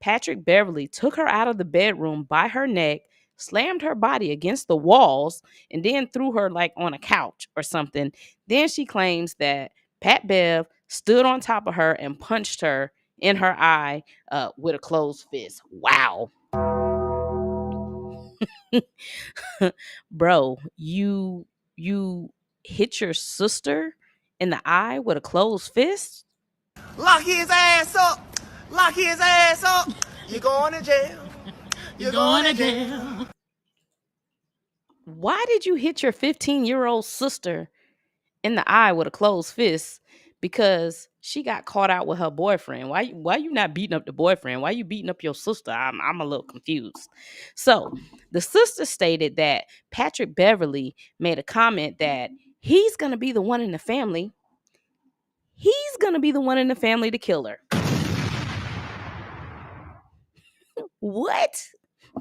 Patrick Beverly took her out of the bedroom by her neck, slammed her body against the walls, and then threw her like on a couch or something. Then she claims that Pat Bev stood on top of her and punched her in her eye with a closed fist. Wow. Bro, you hit your sister in the eye with a closed fist? Lock his ass up. Lock his ass up. You're going to jail. You're going to jail. Why did you hit your 15-year-old sister in the eye with a closed fist? Because she got caught out with her boyfriend. Why you not beating up the boyfriend? Why you beating up your sister? I'm a little confused. So the sister stated that Patrick Beverly made a comment that he's gonna be the one in the family. He's gonna be the one in the family to kill her. What?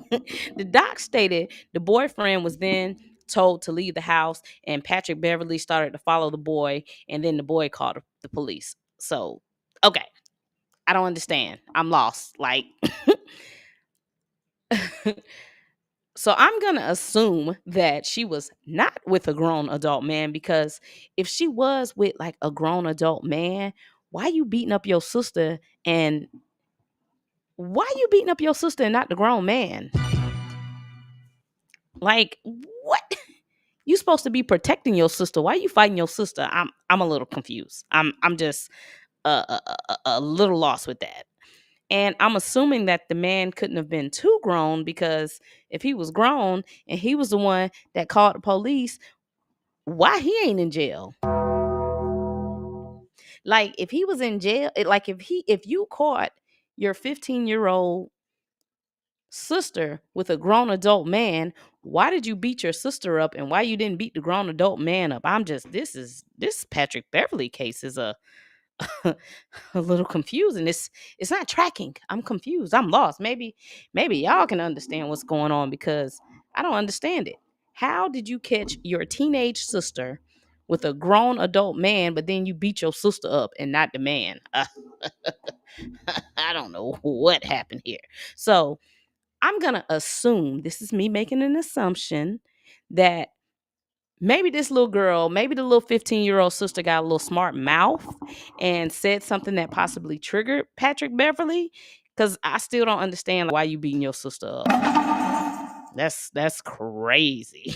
The doc stated the boyfriend was then told to leave the house, and Patrick Beverly started to follow the boy, and then the boy called the police. So, okay, I don't understand. I'm lost. Like, so I'm gonna assume that she was not with a grown adult man, because if she was with like a grown adult man, why you beating up your sister and not the grown man? Like, what? You supposed to be protecting your sister. Why are you fighting your sister? I'm a little confused. I'm just a little lost with that. And I'm assuming that the man couldn't have been too grown, because if he was grown and he was the one that called the police, why he ain't in jail? Like, if he was in jail, like if you caught your 15-year-old sister with a grown adult man, why did you beat your sister up, and why you didn't beat the grown adult man up? This Patrick Beverly case is a a little confusing. It's not tracking. I'm confused. I'm lost. Maybe y'all can understand what's going on, because I don't understand it. How did you catch your teenage sister with a grown adult man, but then you beat your sister up and not the man? I don't know what happened here. So I'm going to assume, this is me making an assumption, that maybe this little girl, maybe the little 15-year-old sister got a little smart mouth and said something that possibly triggered Patrick Beverly, because I still don't understand why you beating your sister up. That's crazy.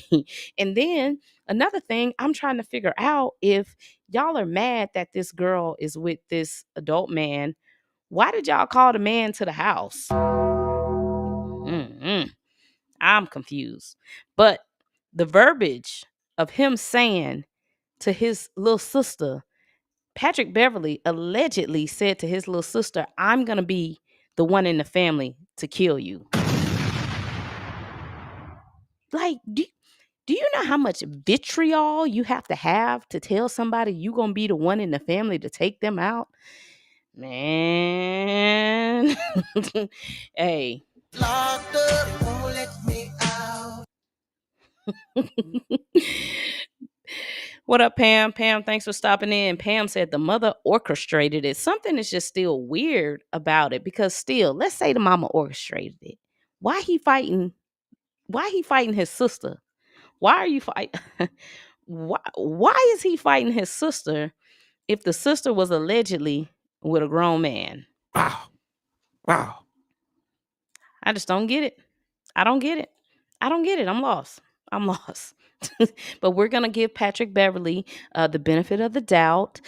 And then another thing, I'm trying to figure out, if y'all are mad that this girl is with this adult man, why did y'all call the man to the house? I'm confused. But the verbiage of him saying to his little sister, Patrick Beverly allegedly said to his little sister, I'm going to be the one in the family to kill you. Like, do you know how much vitriol you have to tell somebody you going to be the one in the family to take them out? Man. Hey. Locked up, won't let me out. What up, Pam? Pam, thanks for stopping in. Pam said the mother orchestrated it. Something is just still weird about it, because still, let's say the mama orchestrated it. Why he fighting his sister? Why are you fighting? Why is he fighting his sister if the sister was allegedly with a grown man? Wow. I just don't get it. I don't get it. I'm lost. But we're going to give Patrick Beverly the benefit of the doubt.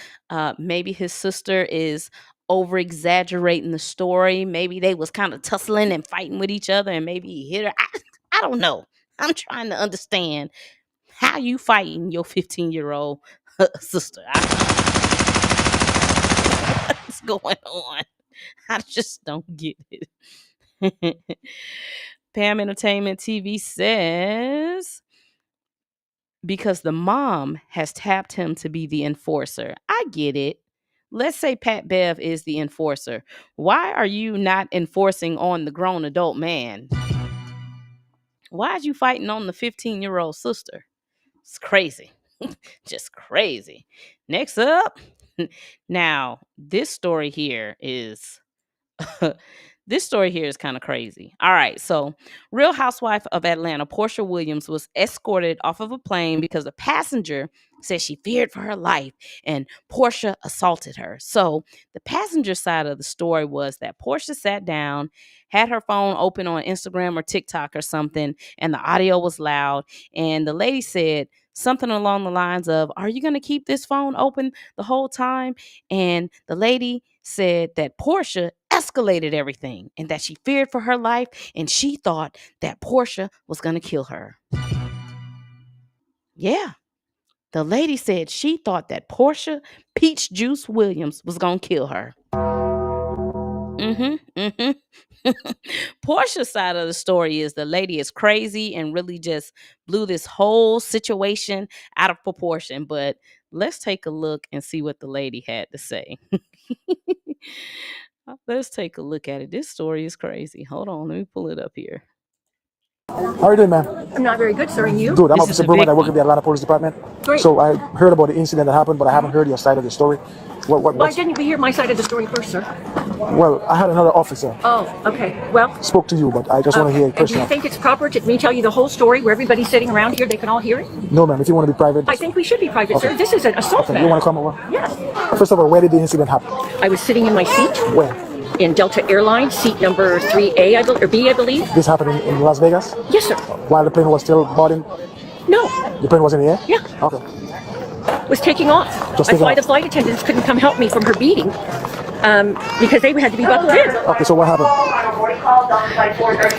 Maybe his sister is over exaggerating the story. Maybe they was kind of tussling and fighting with each other, and maybe he hit her. I don't know. I'm trying to understand how you fighting your 15-year-old sister. What's going on? I just don't get it. Pam Entertainment TV says, because the mom has tapped him to be the enforcer. I get it. Let's say Pat Bev is the enforcer. Why are you not enforcing on the grown adult man? Why are you fighting on the 15-year-old sister? It's crazy. Just crazy. Next up. Now, this story here is This story here is kind of crazy. All right, so Real Housewife of Atlanta, Porsha Williams, was escorted off of a plane because a passenger said she feared for her life and Porsha assaulted her. So the passenger side of the story was that Porsha sat down, had her phone open on Instagram or TikTok or something, and the audio was loud. And the lady said something along the lines of, "Are you going to keep this phone open the whole time?" And the lady said that Porsha escalated everything and that she feared for her life and she thought that Porsha was going to kill her. Yeah. The lady said she thought that Porsha Peach Juice Williams was going to kill her. Porsha's side of the story is the lady is crazy and really just blew this whole situation out of proportion. But let's take a look and see what the lady had to say. Let's take a look at it. This story is crazy. Hold on, let me pull it up here. How are you doing, ma'am? I'm not very good, sir, and you? Dude, I'm This Officer is a Brewman. big I work one. at the Atlanta Police Department. Great. So I heard about the incident that happened, but I haven't heard your side of the story. Why didn't you hear my side of the story first, sir? Well, I had another officer Oh, okay. Well, spoke to you, but I just want to hear it and do you personally. think it's proper to me tell you the whole story where everybody's sitting around here, they can all hear it? No, ma'am. If you want to be private, I think we should be private, sir. Okay. This is an assault okay, you want matter. to come over? Yes. First of all, where did the incident happen? I was sitting in my seat Where? in Delta Airlines, seat number 3A, or B, I believe. This happened in Las Vegas? Yes, sir. While the plane was still boarding? No, The plane was in the air? Yeah. Okay. was taking off. Just That's taking why off. the flight attendants couldn't come help me from her beating, because they had to be buckled in. Okay, so what happened?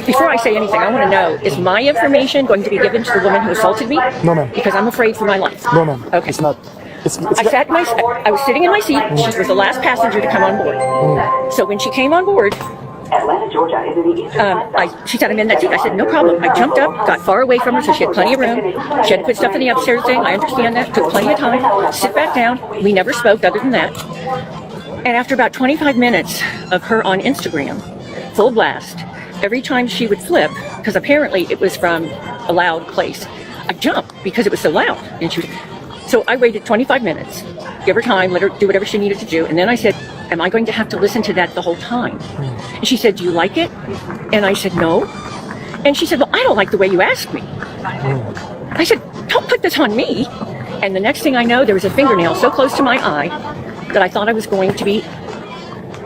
Before I say anything, I want to know, is my information going to be given to the woman who assaulted me? No, ma'am. Because I'm afraid for my life. No, ma'am. Okay. It's not. It's I was sitting in my seat. She was the last passenger to come on board. So when she came on board, Atlanta, Georgia is in the eastern. she said, "I'm in that seat." I said, "No problem." I jumped up, got far away from her so she had plenty of room. She had to put stuff in the upstairs thing. I understand that. Took plenty of time. Sit back down. We never spoke other than that. And after about 25 minutes of her on Instagram, full blast, every time she would flip, because apparently it was from a loud place, I jumped because it was so loud. And so I waited 25 minutes, give her time, let her do whatever she needed to do. And then I said, "Am I going to have to listen to that the whole time?" And she said, "Do you like it?" And I said, "No." And she said, "Well, I don't like the way you asked me." I said, "Don't put this on me." And the next thing I know, there was a fingernail so close to my eye that I thought I was going to be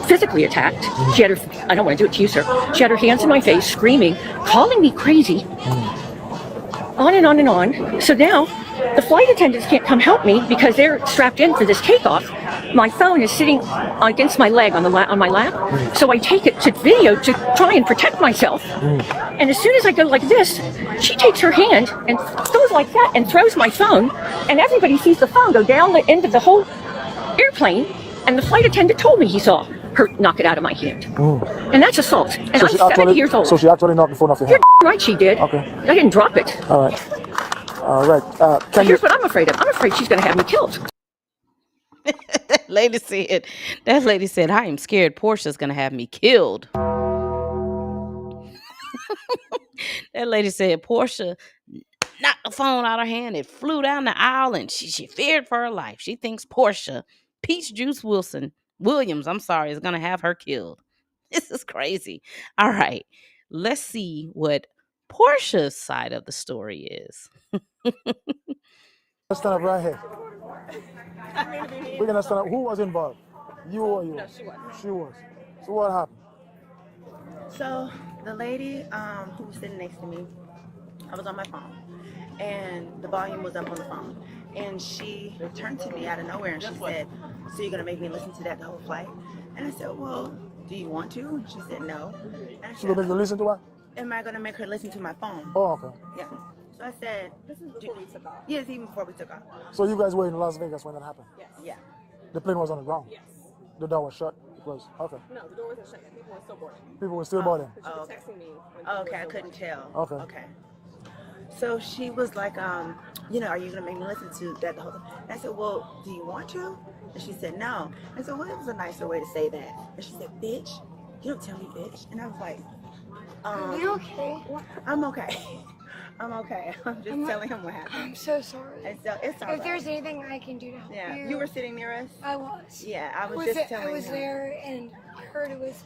physically attacked. She had her, I don't want to do it to you, sir. She had her hands in my face, screaming, calling me crazy, on and on and on. So now the flight attendants can't come help me because they're strapped in for this takeoff. My phone is sitting against my leg on my lap, so I take it to video to try and protect myself. And as soon as I go like this, she takes her hand and goes like that and throws my phone, and everybody sees the phone go down the end of the whole airplane. And the flight attendant told me he saw her knock it out of my hand, and that's assault. And So I'm she 70 years old. So she actually knocked the phone off your You're hand. right, she did. Okay. I didn't drop it. All right. All right. But Can you? here's what I'm afraid of. I'm afraid she's going to have me killed. That lady said, "I am scared Portia's gonna have me killed." That lady said Porsha knocked the phone out of her hand. It flew down the aisle and she feared for her life. She thinks Porsha Peach Juice Williams, is gonna have her killed. This is crazy. All right, let's see what Portia's side of the story is. Let's stand up right here. We're gonna stand up. Who was involved? You or you? No, she was. She was. So what happened? So the lady who was sitting next to me, I was on my phone, and the volume was up on the phone, and she turned to me out of nowhere and she said, "So you're gonna make me listen to that the whole flight?" And I said, "Well, do you want to?" And she said, "No." And I So they said, make you listen to what? "Am I gonna make her listen to my phone?" Oh, okay. Yeah. So I said, This is before we took off. "Yes, even before we took off." So you guys were in Las Vegas when that happened? Yes. Yeah. The plane was on the ground? Yes. The door was shut? It was? Okay. No, the door wasn't shut yet. People were still boarding. People were still boarding? She Oh, was okay. texting me. When Oh, okay, I couldn't tell. Okay. Okay. So she was like, are you gonna make me listen to that the whole time? And I said, "Well, do you want to?" And she said, "No." I said, "Well, it was a nicer way to say that." And she said, "Bitch, you don't tell me bitch." And I was like, Are you okay? "I'm okay. I'm okay. I'm just telling him what happened." I'm so sorry. And so it's all If right. there's anything I can do to help Yeah, you, you were sitting near us. I was. Yeah, I was just telling I was him. there and I heard it was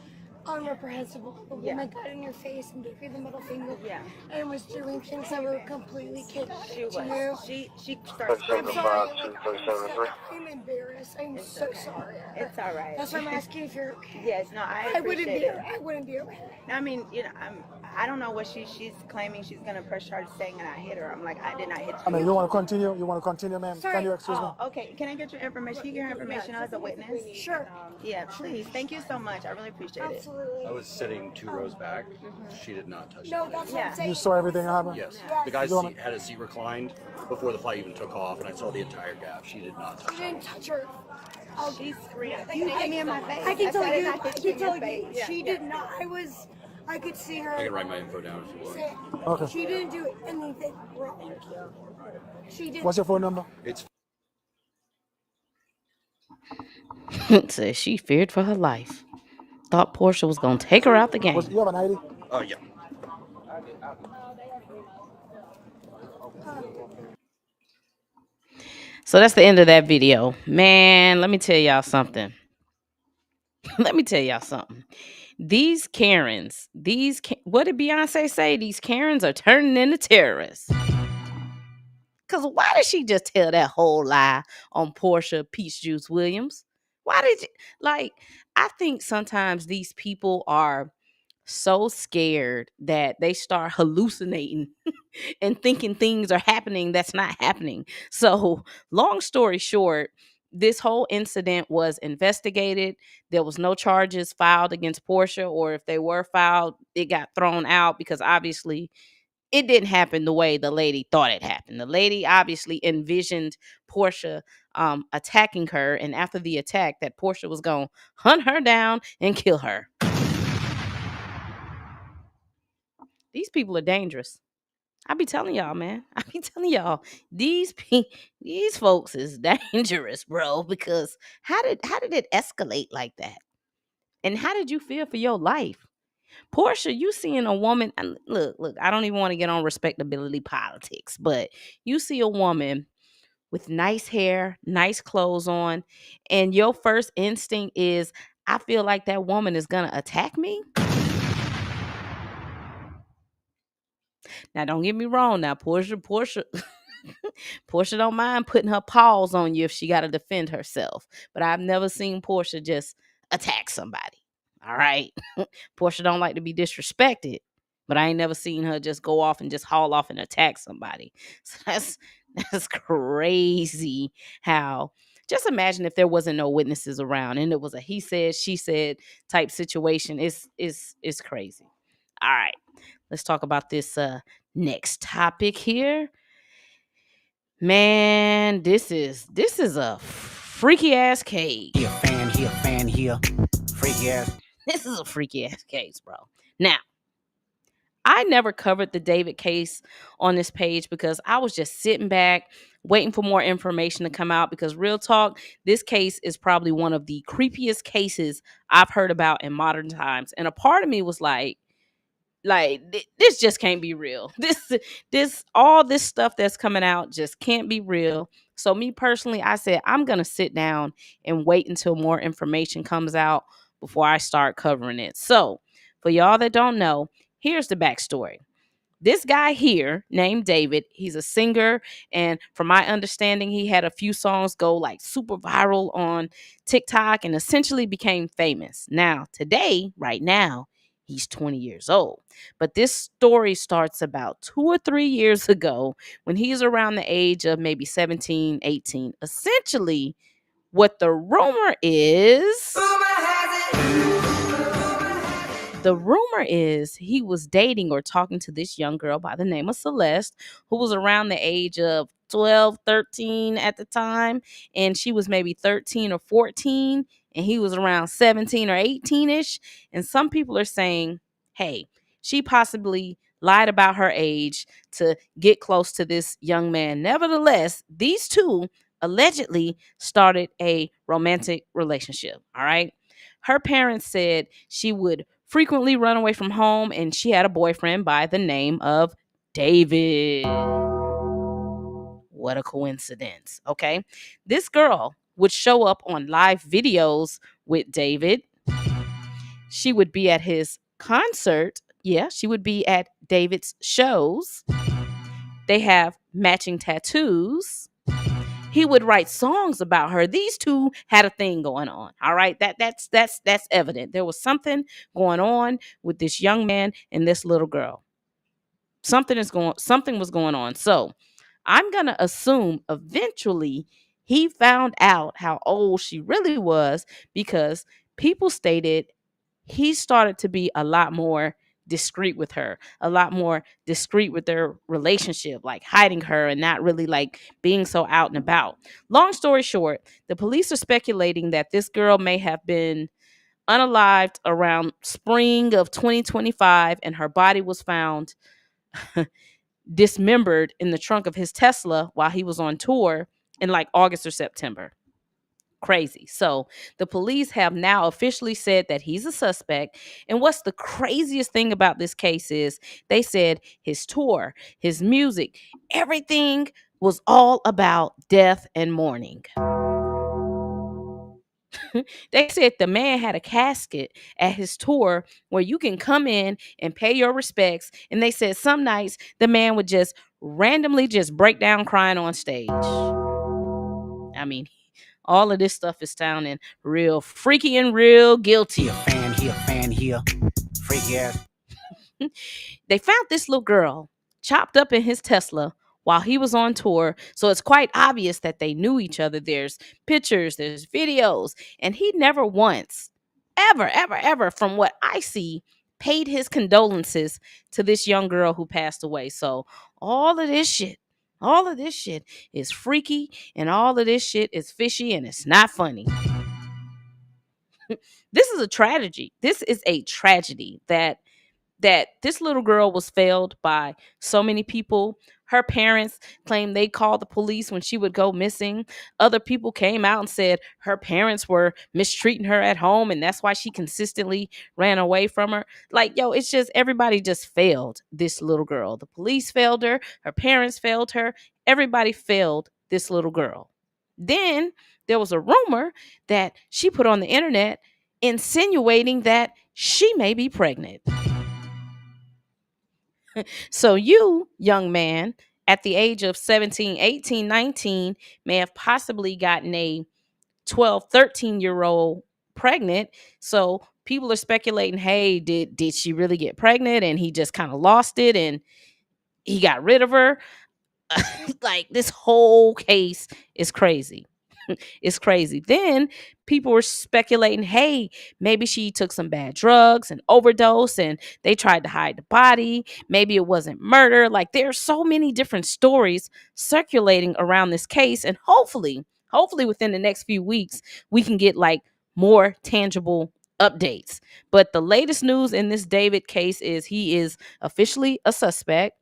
unreprehensible. The woman got in your face and gave you the middle finger. Yeah. And was doing things that were completely kicked She to was. you. She starts. I'm sorry. I'm embarrassed. I'm so sorry. It's all right. That's why I'm asking if you're okay. Yes. No, I appreciate it. I wouldn't be okay. I mean, you know, I don't know what she's claiming. She's gonna press charges saying that I hit her. I'm like, I did not hit you. I mean, you want to continue? You want to continue, ma'am? Sorry. Can you excuse me? Okay. Can I get your information? Can you get your information as a witness? Sure. Yeah, please. Thank you so much. I really appreciate it. Absolutely. I was sitting 2 rows back. She did not touch No, me. that's what I'm saying. You saw everything happen? Yes. Yes. The guy's You wanna- seat had his seat reclined before the flight even took off, and I saw the entire gap. She did not touch You me. didn't touch her. She's free. You hit me in my face. I can tell said you. it, I hit can you in tell your you. face. She did not. I could see her. I can write my info down if you want. Say, Okay. She didn't do anything wrong. She didn't. What's your phone number? It's Says she feared for her life. Thought Porsha was gonna take her out the game. You have an ID? oh yeah. So that's the end of that video. Man, let me tell y'all something. These Karens, what did Beyonce say? These Karens are turning into terrorists. Because why did she just tell that whole lie on Porsha Peach Juice Williams? Why did you, I think sometimes these people are so scared that they start hallucinating and thinking things are happening that's not happening. So, long story short, this whole incident was investigated. There was no charges filed against Porsha, or if they were filed, it got thrown out because obviously it didn't happen the way the lady thought it happened. The lady obviously envisioned Porsha attacking her, and after the attack, that Porsha was going to hunt her down and kill her. These people are dangerous. I be telling y'all, man. I be telling y'all, these folks is dangerous, bro. Because how did it escalate like that? And how did you feel for your life? Porsha, you seeing a woman, and look, I don't even want to get on respectability politics, but you see a woman with nice hair, nice clothes on, and your first instinct is, I feel like that woman is gonna attack me. Now, don't get me wrong. Now, Porsha don't mind putting her paws on you if she got to defend herself. But I've never seen Porsha just attack somebody. All right. Porsha don't like to be disrespected, but I ain't never seen her just go off and just haul off and attack somebody. So that's crazy how. Just imagine if there wasn't no witnesses around and it was a he said, she said type situation. It's crazy. All right. Let's talk about this next topic here. Man, this is a freaky ass case. He a fan, freaky ass. This is a freaky ass case, bro. Now, I never covered the David case on this page because I was just sitting back waiting for more information to come out, because real talk, this case is probably one of the creepiest cases I've heard about in modern times. And a part of me was like this just can't be real. This all this stuff that's coming out just can't be real. So me personally, I said I'm gonna sit down and wait until more information comes out before I start covering it. So for y'all that don't know, here's the backstory. This guy here named David, he's a singer, and from my understanding, he had a few songs go like super viral on TikTok and essentially became famous. Now, today, right now, he's 20 years old. But this story starts about 2 or 3 years ago when he's around the age of maybe 17, 18. Essentially, what the rumor is... The rumor is he was dating or talking to this young girl by the name of Celeste, who was around the age of 12, 13 at the time. And she was maybe 13 or 14. And he was around 17 or 18-ish. And some people are saying, hey, she possibly lied about her age to get close to this young man. Nevertheless, these two allegedly started a romantic relationship. All right. Her parents said she would frequently run away from home, and she had a boyfriend by the name of David. What a coincidence. Okay. This girl would show up on live videos with David, She would be at his concert. Yeah, she would be at David's shows. They have matching tattoos. He would write songs about her. These two had a thing going on. All right. That's evident. There was something going on with this young man and this little girl. Something was going on. So I'm gonna assume eventually he found out how old she really was, because people stated he started to be a lot more discreet with her, a lot more discreet with their relationship, like hiding her and not really like being so out and about. Long story short, the police are speculating that this girl may have been unalived around spring of 2025, and her body was found dismembered in the trunk of his Tesla while he was on tour in like August or September. Crazy. So the police have now officially said that he's a suspect. And what's the craziest thing about this case is they said his tour, his music, everything was all about death and mourning. They said the man had a casket at his tour where you can come in and pay your respects. And they said some nights the man would just randomly just break down crying on stage. I mean, all of this stuff is sounding real freaky and real guilty. He a fan here. Freaky ass. They found this little girl chopped up in his Tesla while he was on tour. So it's quite obvious that they knew each other. There's pictures, there's videos, and he never once, ever, from what I see, paid his condolences to this young girl who passed away. So all of this shit is freaky, and all of this shit is fishy, and it's not funny. This is a tragedy. This is a tragedy that this little girl was failed by so many people. Her parents claimed they called the police when she would go missing. Other people came out and said her parents were mistreating her at home, and that's why she consistently ran away from her. Like, yo, it's just everybody just failed this little girl. The police failed her. Her parents failed her. Everybody failed this little girl. Then there was a rumor that she put on the internet insinuating that she may be pregnant. So you, young man, at the age of 17, 18, 19, may have possibly gotten a 12, 13-year-old pregnant. So people are speculating, hey, did she really get pregnant and he just kind of lost it and he got rid of her? Like, this whole case is crazy. It's crazy. Then people were speculating, hey, maybe she took some bad drugs and overdose and they tried to hide the body. Maybe it wasn't murder. Like, there are so many different stories circulating around this case. And hopefully within the next few weeks, we can get like more tangible updates. But the latest news in this David case is he is officially a suspect.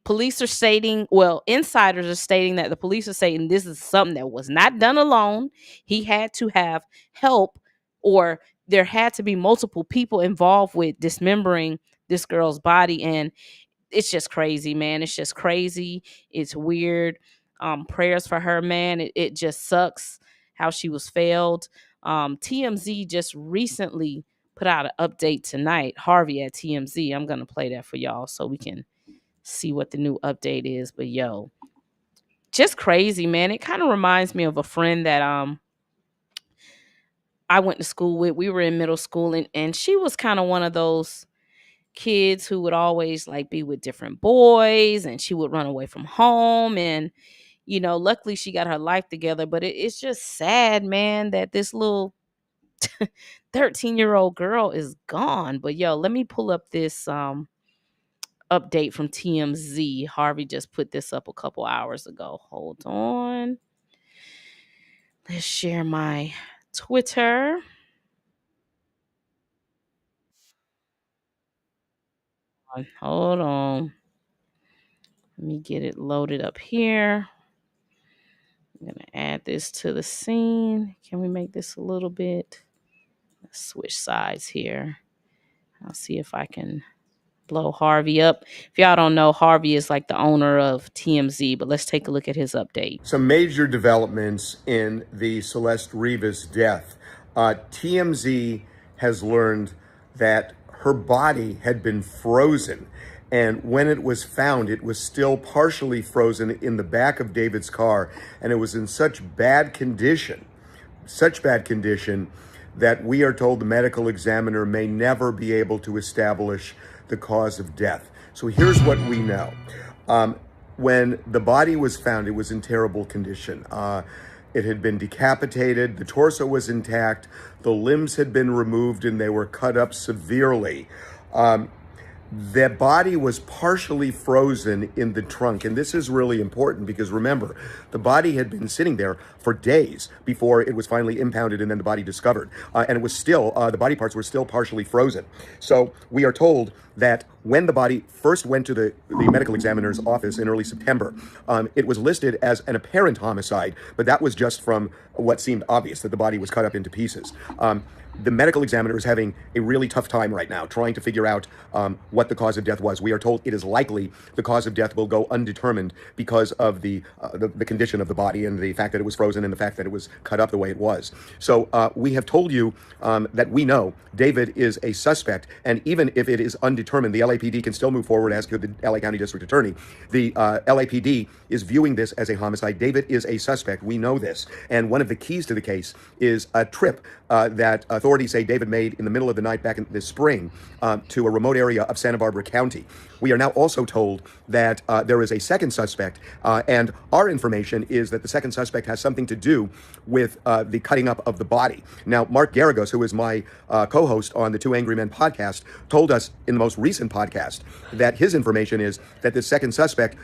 Police are stating, well, insiders are stating that the police are saying this is something that was not done alone. He had to have help, or there had to be multiple people involved with dismembering this girl's body. And it's just crazy, man. It's just crazy. It's weird. Prayers for her, man. It just sucks how she was failed. TMZ just recently put out an update tonight. Harvey at TMZ. I'm going to play that for y'all so we can see what the new update is. But yo, just crazy, man. It kind of reminds me of a friend that I went to school with. We were in middle school, and she was kind of one of those kids who would always like be with different boys, and she would run away from home. And you know, luckily she got her life together. But it's just sad, man, that this little 13-year-old girl is gone. But yo, let me pull up this update from TMZ. Harvey just put this up a couple hours ago. Hold on. Let's share my Twitter. Hold on. Let me get it loaded up here. I'm going to add this to the scene. Can we make this a little bit? Let's switch sides here. I'll see if I can blow Harvey up. If y'all don't know, Harvey is like the owner of TMZ, but let's take a look at his update. Some major developments in the Celeste Rivas death. TMZ has learned that her body had been frozen. And when it was found, it was still partially frozen in the back of David's car. And it was in such bad condition that we are told the medical examiner may never be able to establish the cause of death. So here's what we know. When the body was found, it was in terrible condition. It had been decapitated, the torso was intact, the limbs had been removed, and they were cut up severely. The body was partially frozen in the trunk. And this is really important because remember, the body had been sitting there for days before it was finally impounded and then the body discovered. And it was still, the body parts were still partially frozen. So we are told that when the body first went to the medical examiner's office in early September, it was listed as an apparent homicide, but that was just from what seemed obvious, that the body was cut up into pieces. The medical examiner is having a really tough time right now trying to figure out what the cause of death was. We are told it is likely the cause of death will go undetermined because of the condition of the body and the fact that it was frozen and the fact that it was cut up the way it was. So we have told you that we know David is a suspect, and even if it is undetermined, the LAPD can still move forward, as could the LA County District Attorney. The LAPD is viewing this as a homicide. David is a suspect. We know this. And one of the keys to the case is a trip that authorities say David made in the middle of the night back in the spring to a remote area of Santa Barbara County. We are now also told that there is a second suspect, and our information is that the second suspect has something to do with the cutting up of the body. Now, Mark Garagos, who is my co-host on the Two Angry Men podcast, told us in the most recent podcast that his information is that this second suspect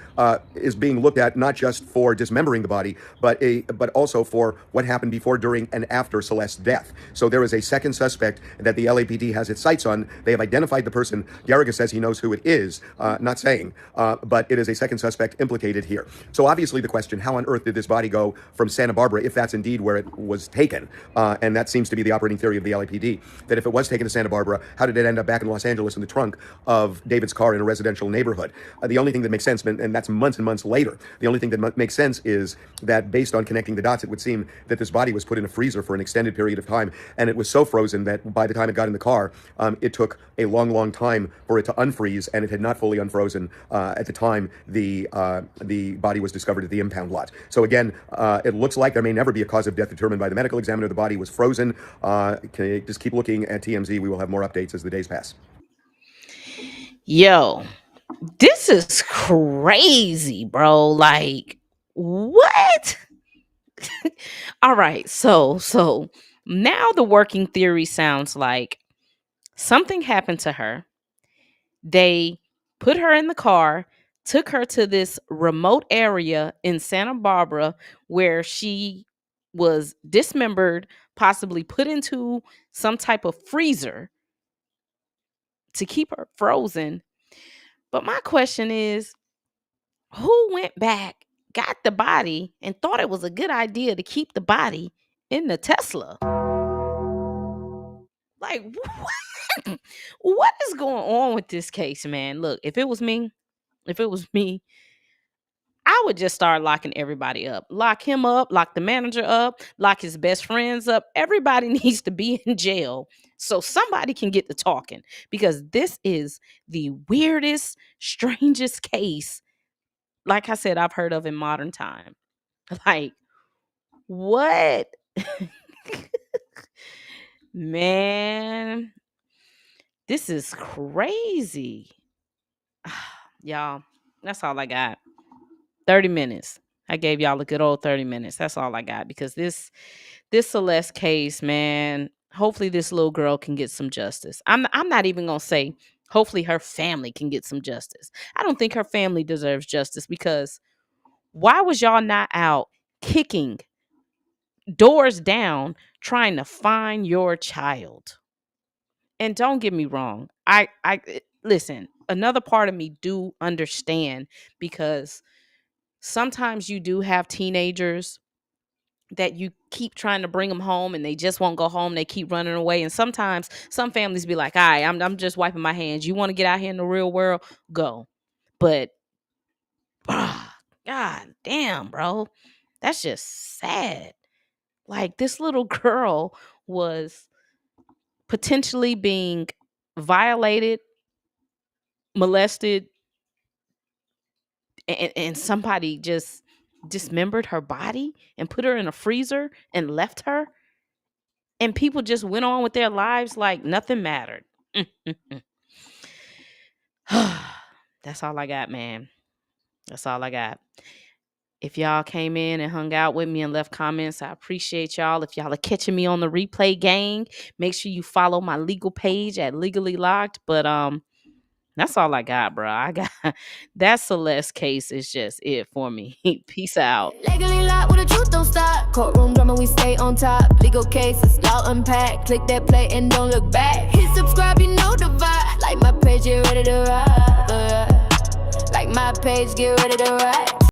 is being looked at not just for dismembering the body, but also for what happened before, during, and after Celeste's death. So there is a second suspect that the LAPD has its sights on. They have identified the person. Garagos says he knows who it is, not saying, but it is a second suspect implicated here. So obviously the question, how on earth did this body go from Santa Barbara, if that's indeed where it was taken? And that seems to be the operating theory of the LAPD, that if it was taken to Santa Barbara, how did it end up back in Los Angeles in the trunk of David's car in a residential neighborhood? The only thing that makes sense, and that's months and months later, the only thing that makes sense is that based on connecting the dots, it would seem that this body was put in a freezer for an extended period of time, and it was so frozen that by the time it got in the car, it took a long time for it to unfreeze, and it had not fully unfrozen at the time the body was discovered at the impound lot. So again, it looks like there may never be a cause of death determined by the medical examiner. The body was frozen. Just keep looking at TMZ. We will have more updates as the days pass. Yo, this is crazy, bro. Like, what? All right, so now the working theory sounds like something happened to her. They put her in the car, took her to this remote area in Santa Barbara where she was dismembered, possibly put into some type of freezer to keep her frozen. But my question is, who went back, got the body, and thought it was a good idea to keep the body in the Tesla? Like, what? What is going on with this case, man? Look, if it was me, I would just start locking everybody up. Lock him up, lock the manager up, lock his best friends up. Everybody needs to be in jail so somebody can get to talking, because this is the weirdest, strangest case, like I said, I've heard of in modern time. Like, what? Man, this is crazy. Y'all, that's all I got. 30 minutes. I gave y'all a good old 30 minutes. That's all I got, because this Celeste case, man, hopefully this little girl can get some justice. I'm not even going to say hopefully her family can get some justice. I don't think her family deserves justice, because why was y'all not out kicking doors down trying to find your child? And don't get me wrong. I listen, another part of me do understand, because sometimes you do have teenagers that you keep trying to bring them home and they just won't go home. They keep running away. And sometimes some families be like, all right, I'm just wiping my hands. You want to get out here in the real world? Go. But God damn, bro. That's just sad. Like, this little girl was potentially being violated, molested, and somebody just dismembered her body and put her in a freezer and left her, and people just went on with their lives like nothing mattered. That's all I got, man. That's all I got. If y'all came in and hung out with me and left comments, I appreciate y'all. If y'all are catching me on the replay gang, make sure you follow my legal page at Legally Locked. But that's all I got, bro. I got that Celeste case is just it for me. Peace out. Legally locked where the truth don't stop. Courtroom drama, we stay on top. Legal cases, law unpacked. Click that play and don't look back. Hit subscribe, you know the vibe. Like my page, get ready to ride. Like my page, get ready to ride.